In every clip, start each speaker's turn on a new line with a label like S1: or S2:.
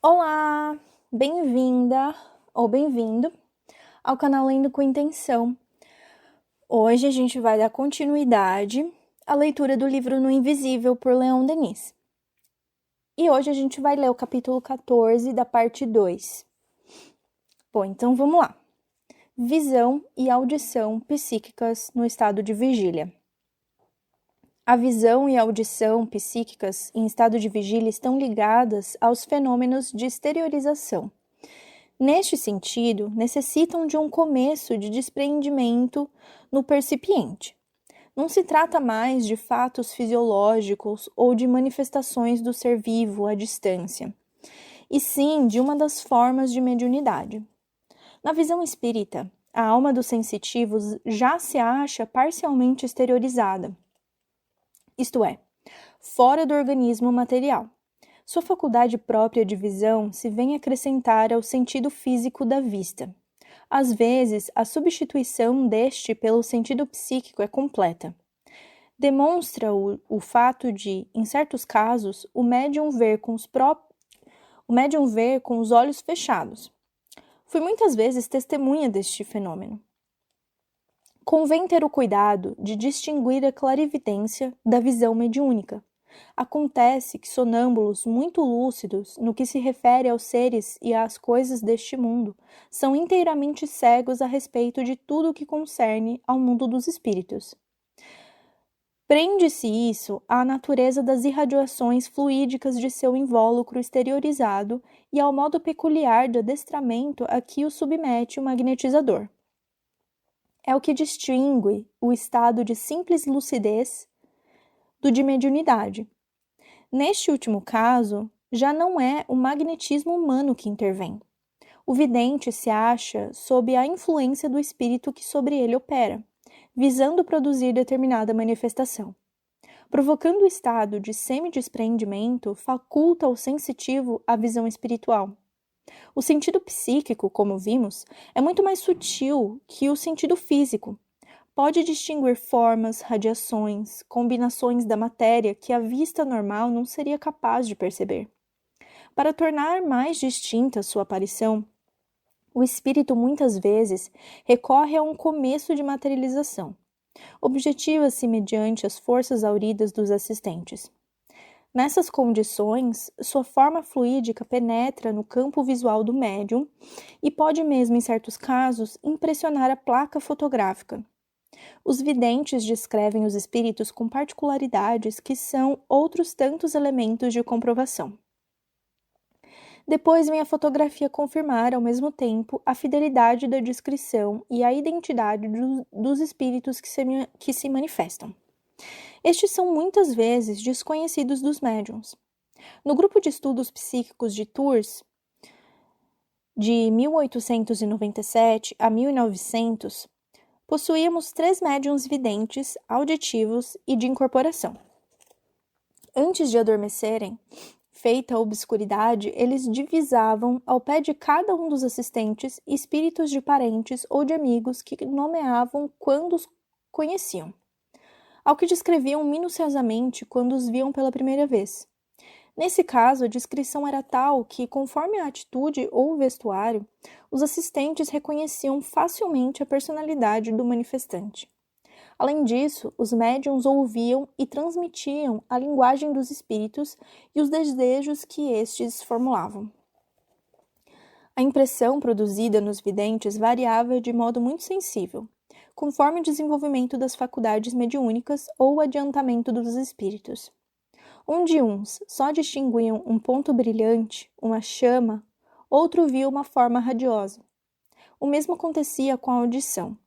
S1: Olá, bem-vinda ou bem-vindo ao canal Lendo com Intenção. Hoje a gente vai dar continuidade à leitura do livro No Invisível por Leon Denis. E hoje a gente vai ler o capítulo 14 da parte 2. Bom, então vamos lá. Visão e audição psíquicas no estado de vigília. A visão e a audição psíquicas em estado de vigília estão ligadas aos fenômenos de exteriorização. Neste sentido, necessitam de um começo de despreendimento no percipiente. Não se trata mais de fatos fisiológicos ou de manifestações do ser vivo à distância, e sim de uma das formas de mediunidade. Na visão espírita, a alma dos sensitivos já se acha parcialmente exteriorizada, isto é, fora do organismo material. Sua faculdade própria de visão se vem acrescentar ao sentido físico da vista. Às vezes, a substituição deste pelo sentido psíquico é completa. Demonstra o fato de, em certos casos, o médium ver com os olhos fechados. Fui muitas vezes testemunha deste fenômeno. Convém ter o cuidado de distinguir a clarividência da visão mediúnica. Acontece que sonâmbulos muito lúcidos no que se refere aos seres e às coisas deste mundo são inteiramente cegos a respeito de tudo o que concerne ao mundo dos espíritos. Prende-se isso à natureza das irradiações fluídicas de seu invólucro exteriorizado e ao modo peculiar de adestramento a que o submete o magnetizador. É o que distingue o estado de simples lucidez do de mediunidade. Neste último caso, já não é o magnetismo humano que intervém. O vidente se acha sob a influência do espírito que sobre ele opera, visando produzir determinada manifestação. Provocando o estado de semidespreendimento, faculta ao sensitivo a visão espiritual. O sentido psíquico, como vimos, é muito mais sutil que o sentido físico. Pode distinguir formas, radiações, combinações da matéria que a vista normal não seria capaz de perceber. Para tornar mais distinta sua aparição, o espírito muitas vezes recorre a um começo de materialização. Objetiva-se mediante as forças auridas dos assistentes. Nessas condições, sua forma fluídica penetra no campo visual do médium e pode mesmo, em certos casos, impressionar a placa fotográfica. Os videntes descrevem os espíritos com particularidades que são outros tantos elementos de comprovação. Depois vem a fotografia confirmar, ao mesmo tempo, a fidelidade da descrição e a identidade dos espíritos que se manifestam. Estes são muitas vezes desconhecidos dos médiuns. No grupo de estudos psíquicos de Tours, de 1897 a 1900, possuíamos 3 médiuns videntes, auditivos e de incorporação. Antes de adormecerem, feita a obscuridade, eles divisavam ao pé de cada um dos assistentes espíritos de parentes ou de amigos que nomeavam quando os conheciam, ao que descreviam minuciosamente quando os viam pela primeira vez. Nesse caso, a descrição era tal que, conforme a atitude ou o vestuário, os assistentes reconheciam facilmente a personalidade do manifestante. Além disso, os médiuns ouviam e transmitiam a linguagem dos espíritos e os desejos que estes formulavam. A impressão produzida nos videntes variava de modo muito sensível, conforme o desenvolvimento das faculdades mediúnicas ou o adiantamento dos espíritos. Onde uns só distinguiam um ponto brilhante, uma chama, outro via uma forma radiosa. O mesmo acontecia com a audição,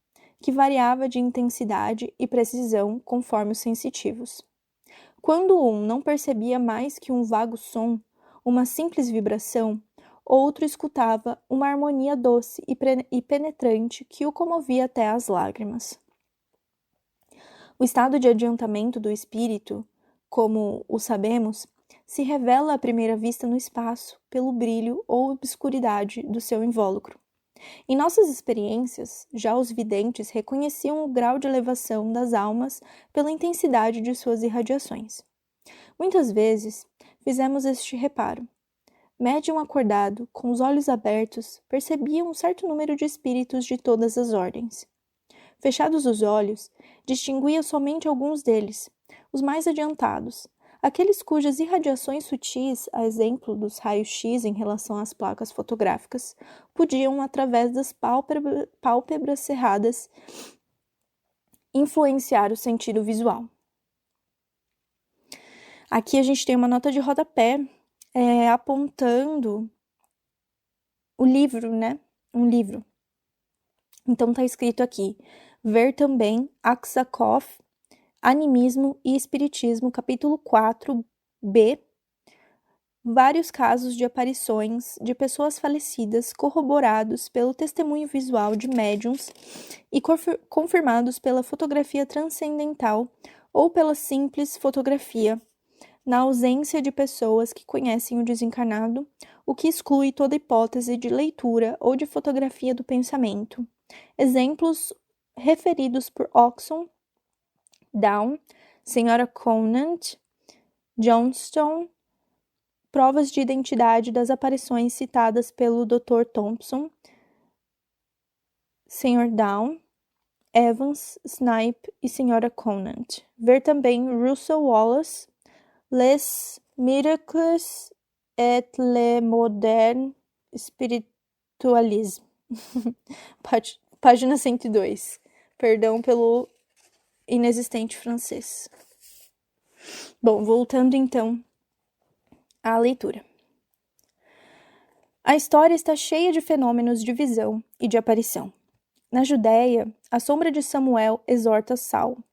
S1: que variava de intensidade e precisão conforme os sensitivos. Quando um não percebia mais que um vago som, uma simples vibração, outro escutava uma harmonia doce e penetrante que o comovia até às lágrimas. O estado de adiantamento do espírito, como o sabemos, se revela à primeira vista no espaço, pelo brilho ou obscuridade do seu invólucro. Em nossas experiências, já os videntes reconheciam o grau de elevação das almas pela intensidade de suas irradiações. Muitas vezes fizemos este reparo. Médium acordado, com os olhos abertos, percebia um certo número de espíritos de todas as ordens. Fechados os olhos, distinguia somente alguns deles, os mais adiantados, aqueles cujas irradiações sutis, a exemplo dos raios-x em relação às placas fotográficas, podiam, através das pálpebras cerradas, influenciar o sentido visual. Aqui a gente tem uma nota de rodapé apontando o livro, né? Um livro. Então tá escrito aqui: ver também Aksakov, Animismo e Espiritismo, capítulo 4b, vários casos de aparições de pessoas falecidas corroborados pelo testemunho visual de médiuns e confirmados pela fotografia transcendental ou pela simples fotografia, na ausência de pessoas que conhecem o desencarnado, o que exclui toda hipótese de leitura ou de fotografia do pensamento. Exemplos referidos por Oxon, Down, Sra. Conant, Johnstone, provas de identidade das aparições citadas pelo Dr. Thompson, Sr. Down, Evans, Snipe e Sra. Conant. Ver também Russell Wallace, Les Miracles et le moderne spiritualisme. Página 102. Perdão pelo inexistente francês. Bom, voltando então à leitura. A história está cheia de fenômenos de visão e de aparição. Na Judéia, a sombra de Samuel exorta Saulo.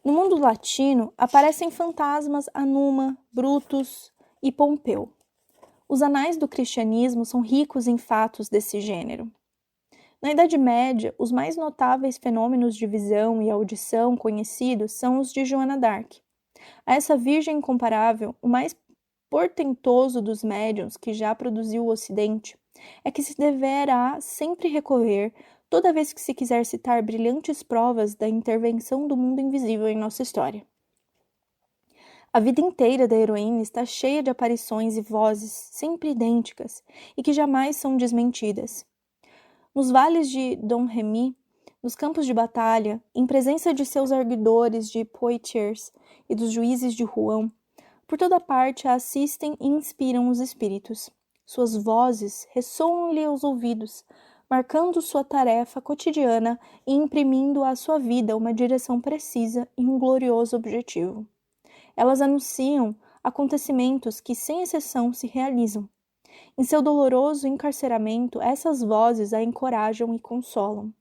S1: No mundo latino, aparecem fantasmas a Numa, Brutus e Pompeu. Os anais do cristianismo são ricos em fatos desse gênero. Na Idade Média, os mais notáveis fenômenos de visão e audição conhecidos são os de Joana d'Arc. A essa virgem incomparável, o mais portentoso dos médiuns que já produziu o Ocidente é que se deverá sempre recorrer toda vez que se quiser citar brilhantes provas da intervenção do mundo invisível em nossa história. A vida inteira da heroína está cheia de aparições e vozes sempre idênticas e que jamais são desmentidas. Nos vales de Dom Remy, nos campos de batalha, em presença de seus arguidores de Poitiers e dos juízes de Rouen, por toda parte a assistem e inspiram os espíritos. Suas vozes ressoam-lhe aos ouvidos, marcando sua tarefa cotidiana e imprimindo à sua vida uma direção precisa e um glorioso objetivo. Elas anunciam acontecimentos que, sem exceção, se realizam. Em seu doloroso encarceramento, essas vozes a encorajam e consolam.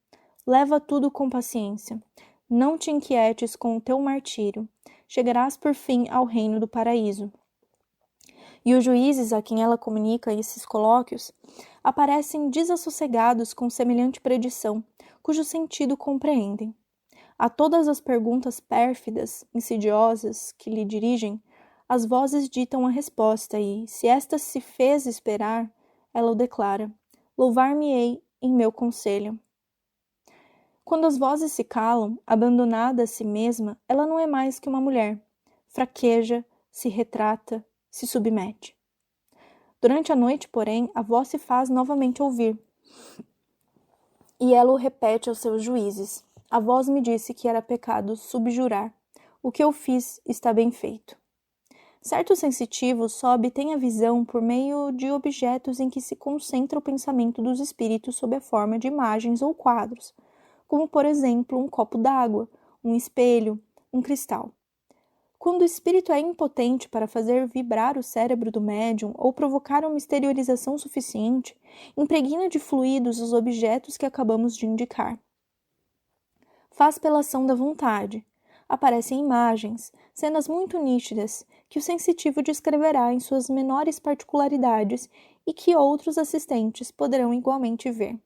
S1: Leva tudo com paciência. Não te inquietes com o teu martírio. Chegarás por fim ao reino do paraíso. E os juízes a quem ela comunica esses colóquios aparecem desassossegados com semelhante predição, cujo sentido compreendem. A todas as perguntas pérfidas, insidiosas que lhe dirigem, as vozes ditam a resposta e, se esta se fez esperar, ela o declara: louvar-me-ei em meu conselho. Quando as vozes se calam, abandonada a si mesma, ela não é mais que uma mulher. Fraqueja, se retrata, se submete. Durante a noite, porém, a voz se faz novamente ouvir. E ela o repete aos seus juízes. A voz me disse que era pecado subjurar. O que eu fiz está bem feito. Certos sensitivos só obtêm a visão por meio de objetos em que se concentra o pensamento dos espíritos sob a forma de imagens ou quadros, como, por exemplo, um copo d'água, um espelho, um cristal. Quando o espírito é impotente para fazer vibrar o cérebro do médium ou provocar uma exteriorização suficiente, impregna de fluidos os objetos que acabamos de indicar. Faz pela ação da vontade. Aparecem imagens, cenas muito nítidas, que o sensitivo descreverá em suas menores particularidades e que outros assistentes poderão igualmente ver.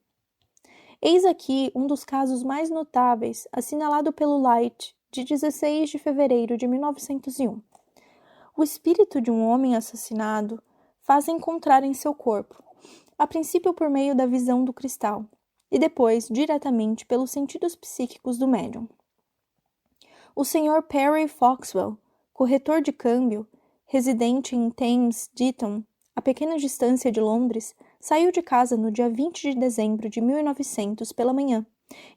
S1: Eis aqui um dos casos mais notáveis, assinalado pelo Light, de 16 de fevereiro de 1901. O espírito de um homem assassinado faz encontrar em seu corpo, a princípio por meio da visão do cristal, e depois diretamente pelos sentidos psíquicos do médium. O Sr. Perry Foxwell, corretor de câmbio, residente em Thames Ditton, a pequena distância de Londres, saiu de casa no dia 20 de dezembro de 1900 pela manhã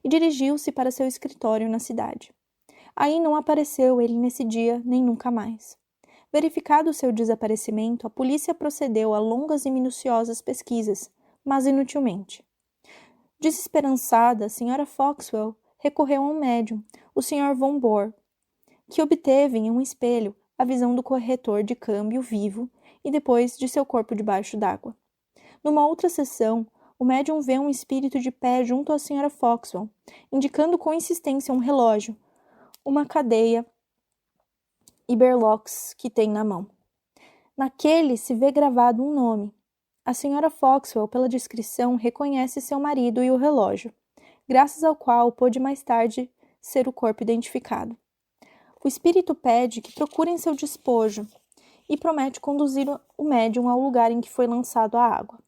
S1: e dirigiu-se para seu escritório na cidade. Aí não apareceu ele nesse dia nem nunca mais. Verificado seu desaparecimento, a polícia procedeu a longas e minuciosas pesquisas, mas inutilmente. Desesperançada, a Sra. Foxwell recorreu a um médium, o Sr. Von Bohr, que obteve em um espelho a visão do corretor de câmbio vivo e depois de seu corpo debaixo d'água. Numa outra sessão, o médium vê um espírito de pé junto à Sra. Foxwell, indicando com insistência um relógio, uma cadeia e berloques que tem na mão. Naquele se vê gravado um nome. A Sra. Foxwell, pela descrição, reconhece seu marido e o relógio, graças ao qual pôde mais tarde ser o corpo identificado. O espírito pede que procurem seu despojo e promete conduzir o médium ao lugar em que foi lançado a água.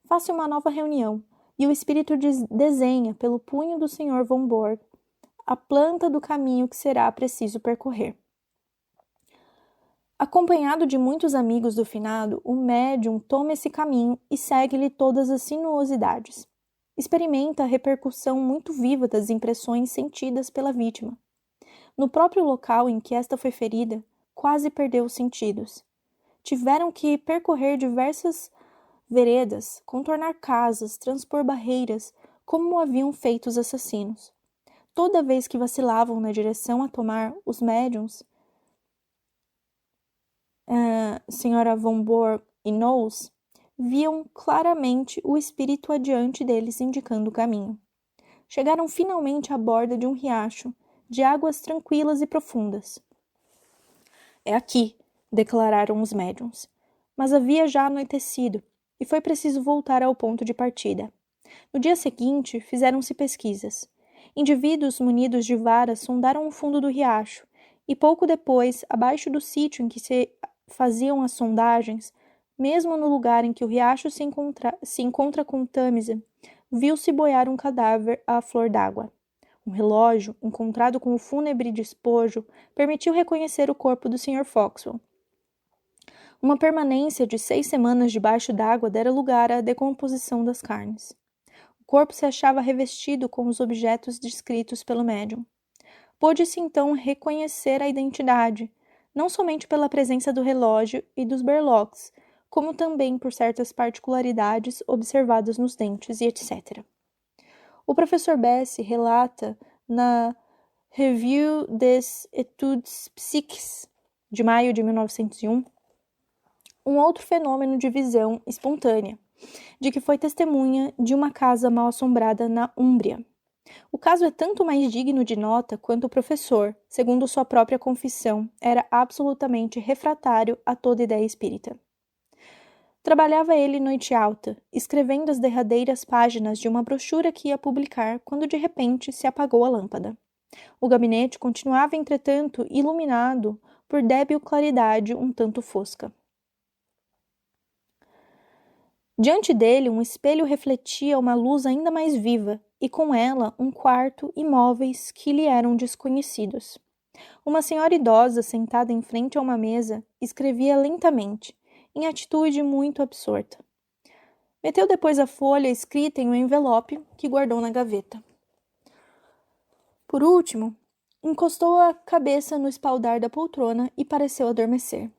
S1: Faça uma nova reunião e o espírito desenha pelo punho do Sr. Von Bohr a planta do caminho que será preciso percorrer. Acompanhado de muitos amigos do finado, o médium toma esse caminho e segue-lhe todas as sinuosidades. Experimenta a repercussão muito viva das impressões sentidas pela vítima. No próprio local em que esta foi ferida, quase perdeu os sentidos. Tiveram que percorrer diversas veredas, contornar casas, transpor barreiras, como haviam feito os assassinos. Toda vez que vacilavam na direção a tomar, os médiuns, Sra. Von Bohr e Knowles, viam claramente o espírito adiante deles indicando o caminho. Chegaram finalmente à borda de um riacho, de águas tranquilas e profundas. É aqui, declararam os médiuns. Mas havia já anoitecido, e foi preciso voltar ao ponto de partida. No dia seguinte, fizeram-se pesquisas. Indivíduos munidos de varas sondaram o fundo do riacho, e pouco depois, abaixo do sítio em que se faziam as sondagens, mesmo no lugar em que o riacho se encontra com o Tâmisa, viu-se boiar um cadáver à flor d'água. Um relógio, encontrado com o fúnebre despojo, permitiu reconhecer o corpo do Sr. Foxwell. Uma permanência de 6 semanas debaixo d'água dera lugar à decomposição das carnes. O corpo se achava revestido com os objetos descritos pelo médium. Pôde-se então reconhecer a identidade, não somente pela presença do relógio e dos berloques, como também por certas particularidades observadas nos dentes e etc. O professor Besse relata na Revue des Études Psychiques, de maio de 1901, um outro fenômeno de visão espontânea, de que foi testemunha de uma casa mal assombrada na Úmbria. O caso é tanto mais digno de nota quanto o professor, segundo sua própria confissão, era absolutamente refratário a toda ideia espírita. Trabalhava ele noite alta, escrevendo as derradeiras páginas de uma brochura que ia publicar, quando de repente se apagou a lâmpada. O gabinete continuava, entretanto, iluminado por débil claridade um tanto fosca. Diante dele, um espelho refletia uma luz ainda mais viva, e com ela um quarto e móveis que lhe eram desconhecidos. Uma senhora idosa, sentada em frente a uma mesa, escrevia lentamente, em atitude muito absorta. Meteu depois a folha escrita em um envelope que guardou na gaveta. Por último, encostou a cabeça no espaldar da poltrona e pareceu adormecer.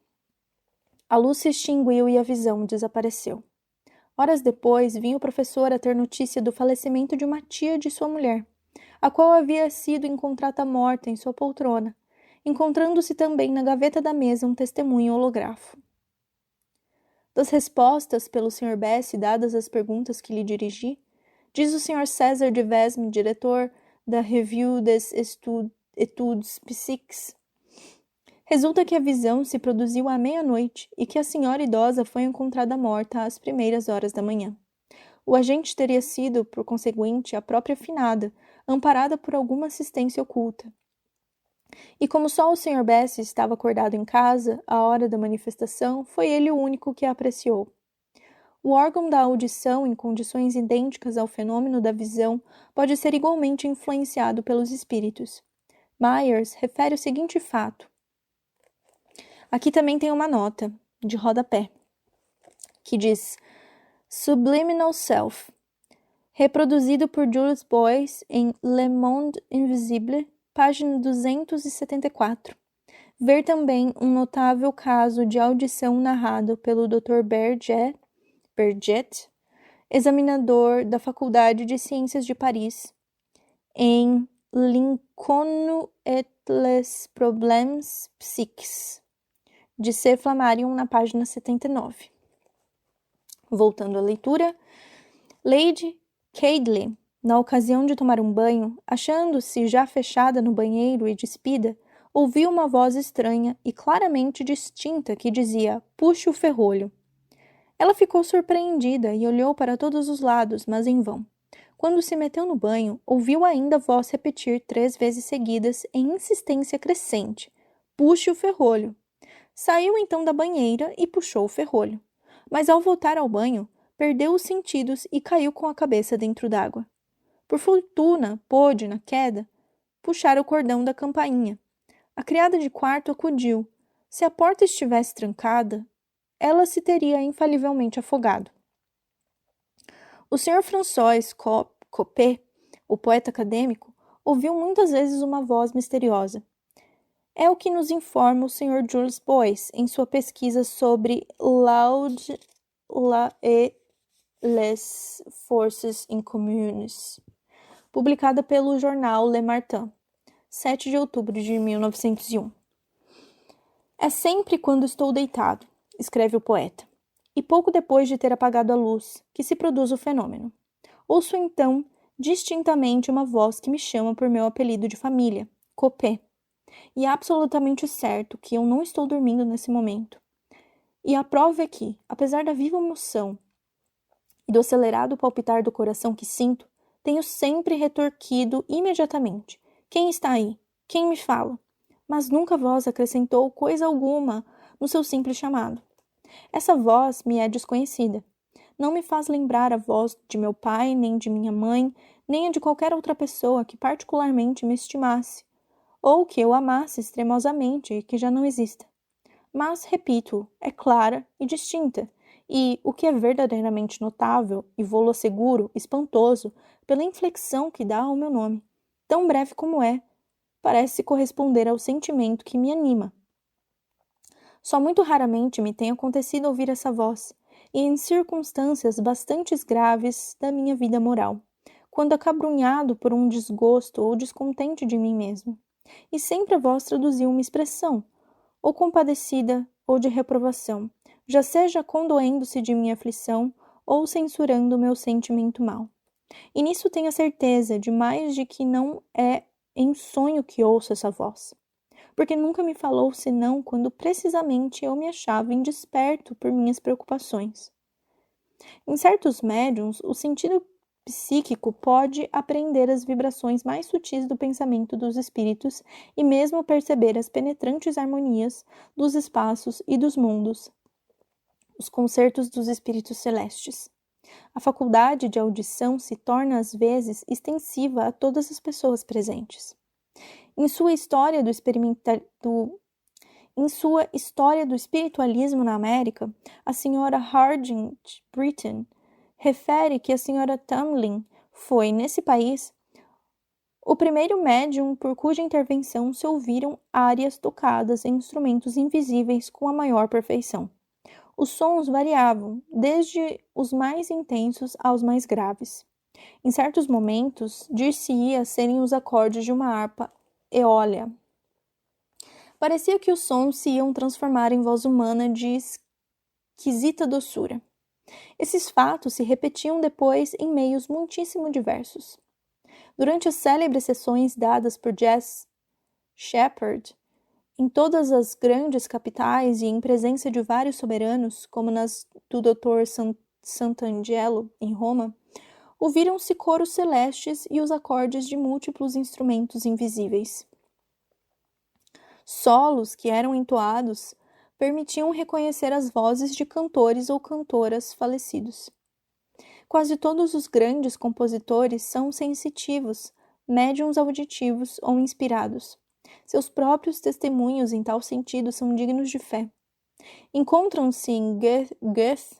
S1: A luz se extinguiu e a visão desapareceu. Horas depois, vinha o professor a ter notícia do falecimento de uma tia de sua mulher, a qual havia sido encontrada morta em sua poltrona, encontrando-se também na gaveta da mesa um testemunho holográfico. Das respostas pelo Sr. Besse dadas às perguntas que lhe dirigi, diz o Sr. César de Vesme, diretor da Revue des Études Psychiques, resulta que a visão se produziu à meia-noite e que a senhora idosa foi encontrada morta às primeiras horas da manhã. O agente teria sido, por conseguinte, a própria finada, amparada por alguma assistência oculta. E como só o Sr. Besse estava acordado em casa, à hora da manifestação, foi ele o único que a apreciou. O órgão da audição, em condições idênticas ao fenômeno da visão, pode ser igualmente influenciado pelos espíritos. Myers refere o seguinte fato. Aqui também tem uma nota, de rodapé. que diz Subliminal Self, reproduzido por Jules Boyce em Le Monde Invisible, página 274. Ver também um notável caso de audição narrado pelo Dr. Berget, examinador da Faculdade de Ciências de Paris, em L'inconnu et les problèmes psychiques, de C. Flammarion, na página 79. Voltando à leitura, Lady Cadley, na ocasião de tomar um banho, achando-se já fechada no banheiro e despida, ouviu uma voz estranha e claramente distinta que dizia: "Puxe o ferrolho." Ela ficou surpreendida e olhou para todos os lados, mas em vão. Quando se meteu no banho, ouviu ainda a voz repetir 3 vezes seguidas, em insistência crescente: "Puxe o ferrolho." Saiu então da banheira e puxou o ferrolho. Mas ao voltar ao banho, perdeu os sentidos e caiu com a cabeça dentro d'água. Por fortuna, pôde, na queda, puxar o cordão da campainha. A criada de quarto acudiu. Se a porta estivesse trancada, ela se teria infalivelmente afogado. O Sr. François Coppée, o poeta acadêmico, ouviu muitas vezes uma voz misteriosa. É o que nos informa o Sr. Jules Boyce em sua pesquisa sobre l'aude et les forces incommunes, publicada pelo jornal Le Matin, 7 de outubro de 1901. É sempre quando estou deitado, escreve o poeta, e pouco depois de ter apagado a luz, que se produz o fenômeno. Ouço então distintamente uma voz que me chama por meu apelido de família, Coppée, e é absolutamente certo que eu não estou dormindo nesse momento. E a prova é que, apesar da viva emoção e do acelerado palpitar do coração que sinto, tenho sempre retorquido imediatamente: "Quem está aí? Quem me fala?" Mas nunca a voz acrescentou coisa alguma no seu simples chamado. Essa voz me é desconhecida. Não me faz lembrar a voz de meu pai, nem de minha mãe, nem a de qualquer outra pessoa que particularmente me estimasse, ou que eu amasse extremosamente e que já não exista. Mas, repito, é clara e distinta, e, o que é verdadeiramente notável, e vou-lo asseguro, espantoso, pela inflexão que dá ao meu nome, tão breve como é, parece corresponder ao sentimento que me anima. Só muito raramente me tem acontecido ouvir essa voz, e em circunstâncias bastante graves da minha vida moral, quando acabrunhado por um desgosto ou descontente de mim mesmo. E sempre a voz traduziu uma expressão, ou compadecida, ou de reprovação, já seja condoendo-se de minha aflição, ou censurando o meu sentimento mau. E nisso tenho a certeza demais de que não é em sonho que ouço essa voz, porque nunca me falou senão quando precisamente eu me achava indesperto por minhas preocupações. Em certos médiuns, o sentido psíquico pode apreender as vibrações mais sutis do pensamento dos espíritos e mesmo perceber as penetrantes harmonias dos espaços e dos mundos, os concertos dos espíritos celestes. A faculdade de audição se torna às vezes extensiva a todas as pessoas presentes. Em sua história do espiritualismo na América, a senhora Harding Britton refere que a senhora Tamlin foi, nesse país, o primeiro médium por cuja intervenção se ouviram árias tocadas em instrumentos invisíveis com a maior perfeição. Os sons variavam, desde os mais intensos aos mais graves. Em certos momentos, dir-se-ia serem os acordes de uma harpa eólia. Parecia que os sons se iam transformar em voz humana de esquisita doçura. Esses fatos se repetiam depois em meios muitíssimo diversos. Durante as célebres sessões dadas por Jazz Shepherd, em todas as grandes capitais e em presença de vários soberanos, como nas do Dr. Sant'Angelo, em Roma, ouviram-se coros celestes e os acordes de múltiplos instrumentos invisíveis. Solos que eram entoados permitiam reconhecer as vozes de cantores ou cantoras falecidos. Quase todos os grandes compositores são sensitivos, médiuns auditivos ou inspirados. Seus próprios testemunhos em tal sentido são dignos de fé. Encontram-se em Goethe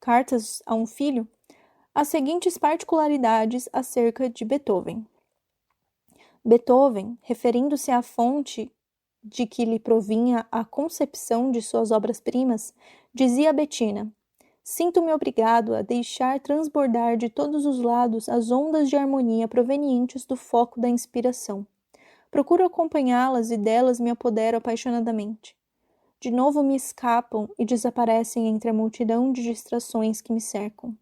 S1: Cartas a um Filho, as seguintes particularidades acerca de Beethoven. Beethoven, referindo-se à fonte de que lhe provinha a concepção de suas obras-primas, dizia a Bettina: sinto-me obrigado a deixar transbordar de todos os lados as ondas de harmonia provenientes do foco da inspiração. Procuro acompanhá-las e delas me apodero apaixonadamente. De novo me escapam e desaparecem entre a multidão de distrações que me cercam.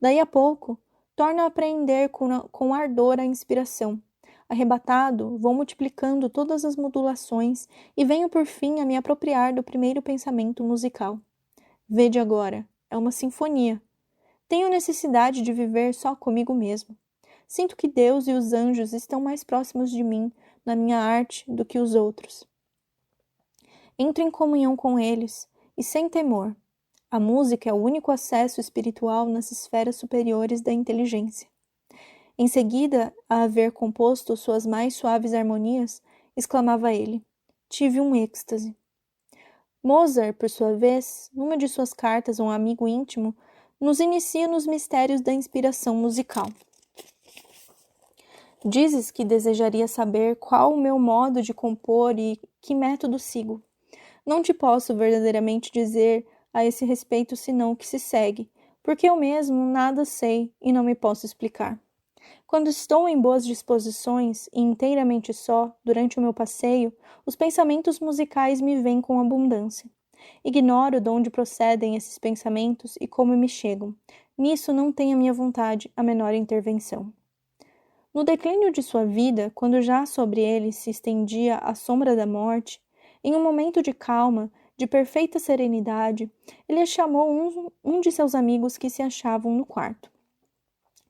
S1: Daí a pouco, torno a apreender com ardor a inspiração. Arrebatado, vou multiplicando todas as modulações e venho por fim a me apropriar do primeiro pensamento musical. Vede agora, é uma sinfonia. Tenho necessidade de viver só comigo mesmo. Sinto que Deus e os anjos estão mais próximos de mim, na minha arte, do que os outros. Entro em comunhão com eles, e sem temor. A música é o único acesso espiritual nas esferas superiores da inteligência. Em seguida a haver composto suas mais suaves harmonias, exclamava ele: tive um êxtase. Mozart, por sua vez, numa de suas cartas a um amigo íntimo, nos inicia nos mistérios da inspiração musical. Dizes que desejaria saber qual o meu modo de compor e que método sigo. Não te posso verdadeiramente dizer a esse respeito senão o que se segue, porque eu mesmo nada sei e não me posso explicar. Quando estou em boas disposições e inteiramente só, durante o meu passeio, os pensamentos musicais me vêm com abundância. Ignoro de onde procedem esses pensamentos e como me chegam. Nisso não tem a minha vontade a menor intervenção. No declínio de sua vida, quando já sobre ele se estendia a sombra da morte, em um momento de calma, de perfeita serenidade, ele chamou um de seus amigos que se achavam no quarto.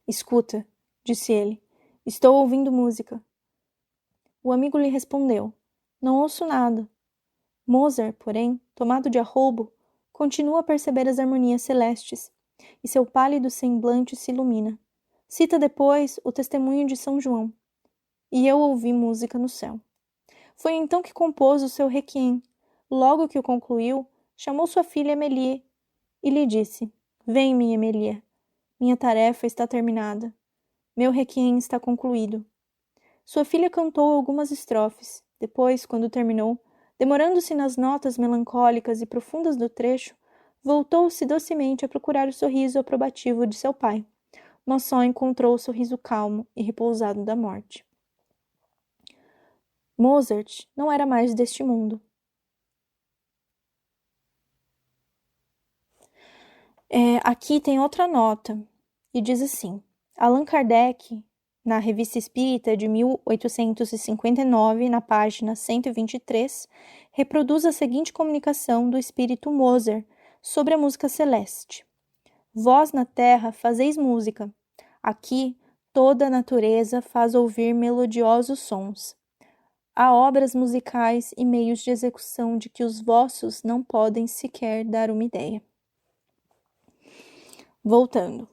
S1: Escuta, disse ele, estou ouvindo música. O amigo lhe respondeu, não ouço nada. Mozart, porém, tomado de arroubo, continua a perceber as harmonias celestes, e seu pálido semblante se ilumina. Cita depois o testemunho de São João. E eu ouvi música no céu. Foi então que compôs o seu requiem. Logo que o concluiu, chamou sua filha Emelie e lhe disse, vem, minha Emelie, minha tarefa está terminada. Meu requiem está concluído. Sua filha cantou algumas estrofes. Depois, quando terminou, demorando-se nas notas melancólicas e profundas do trecho, voltou-se docemente a procurar o sorriso aprobativo de seu pai, mas só encontrou o sorriso calmo e repousado da morte. Mozart não era mais deste mundo. Aqui tem outra nota, e diz assim, Allan Kardec, na Revista Espírita de 1859, na página 123, reproduz a seguinte comunicação do espírito Mozart sobre a música celeste. Vós na terra fazeis música. Aqui toda a natureza faz ouvir melodiosos sons. Há obras musicais e meios de execução de que os vossos não podem sequer dar uma ideia. Voltando.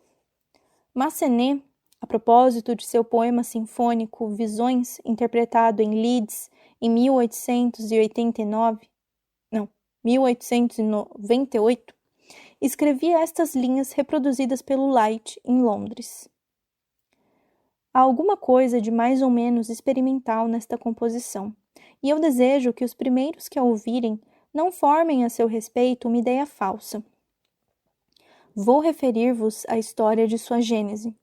S1: Massenet, a propósito de seu poema sinfônico Visões, interpretado em Leeds em 1898, escrevia estas linhas reproduzidas pelo Light em Londres. Há alguma coisa de mais ou menos experimental nesta composição, e eu desejo que os primeiros que a ouvirem não formem a seu respeito uma ideia falsa. Vou referir-vos a história de sua gênese.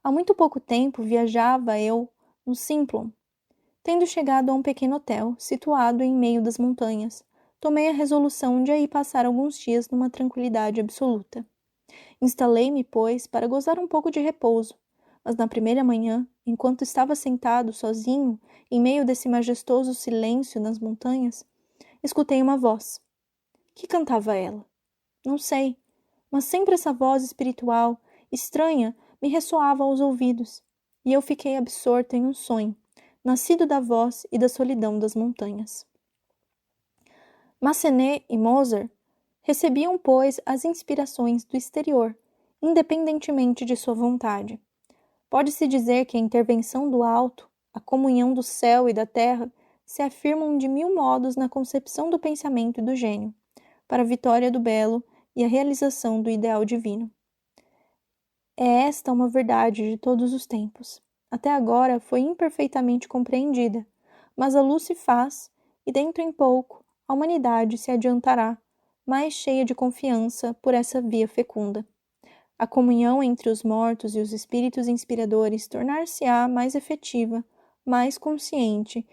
S1: Há muito pouco tempo viajava eu no Simplon. Tendo chegado a um pequeno hotel, situado em meio das montanhas, tomei a resolução de aí passar alguns dias numa tranquilidade absoluta. Instalei-me, pois, para gozar um pouco de repouso, mas na primeira manhã, enquanto estava sentado sozinho, em meio desse majestoso silêncio nas montanhas, escutei uma voz. Que cantava ela? Não sei, mas sempre essa voz espiritual, estranha, me ressoava aos ouvidos, e eu fiquei absorta em um sonho, nascido da voz e da solidão das montanhas. Massenet e Mozart recebiam, pois, as inspirações do exterior, independentemente de sua vontade. Pode-se dizer que a intervenção do alto, a comunhão do céu e da terra, se afirmam de 1000 modos na concepção do pensamento e do gênio, para a vitória do belo e a realização do ideal divino. É esta uma verdade de todos os tempos. Até agora foi imperfeitamente compreendida, mas a luz se faz, e dentro em pouco a humanidade se adiantará, mais cheia de confiança por essa via fecunda. A comunhão entre os mortos e os espíritos inspiradores tornar-se-á mais efetiva, mais consciente,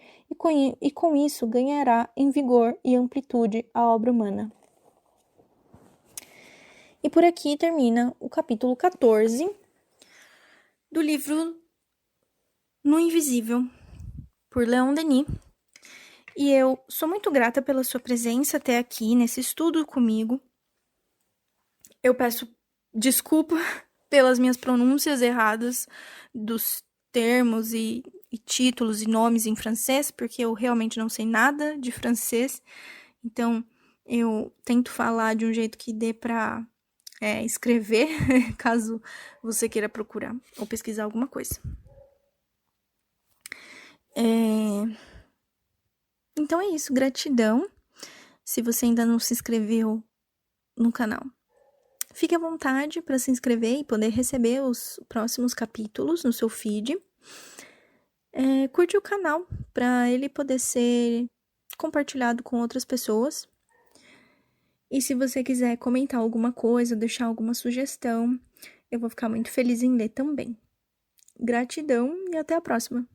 S1: e com isso ganhará em vigor e amplitude a obra humana. E por aqui termina o capítulo 14 do livro No Invisível, por Leon Denis. E eu sou muito grata pela sua presença até aqui nesse estudo comigo. Eu peço desculpa pelas minhas pronúncias erradas dos termos e títulos e nomes em francês, porque eu realmente não sei nada de francês. Então, eu tento falar de um jeito que dê para escrever, caso você queira procurar ou pesquisar alguma coisa. Então é isso, gratidão. Se você ainda não se inscreveu no canal, fique à vontade para se inscrever e poder receber os próximos capítulos no seu feed. Curte o canal para ele poder ser compartilhado com outras pessoas. E se você quiser comentar alguma coisa, deixar alguma sugestão, eu vou ficar muito feliz em ler também. Gratidão e até a próxima!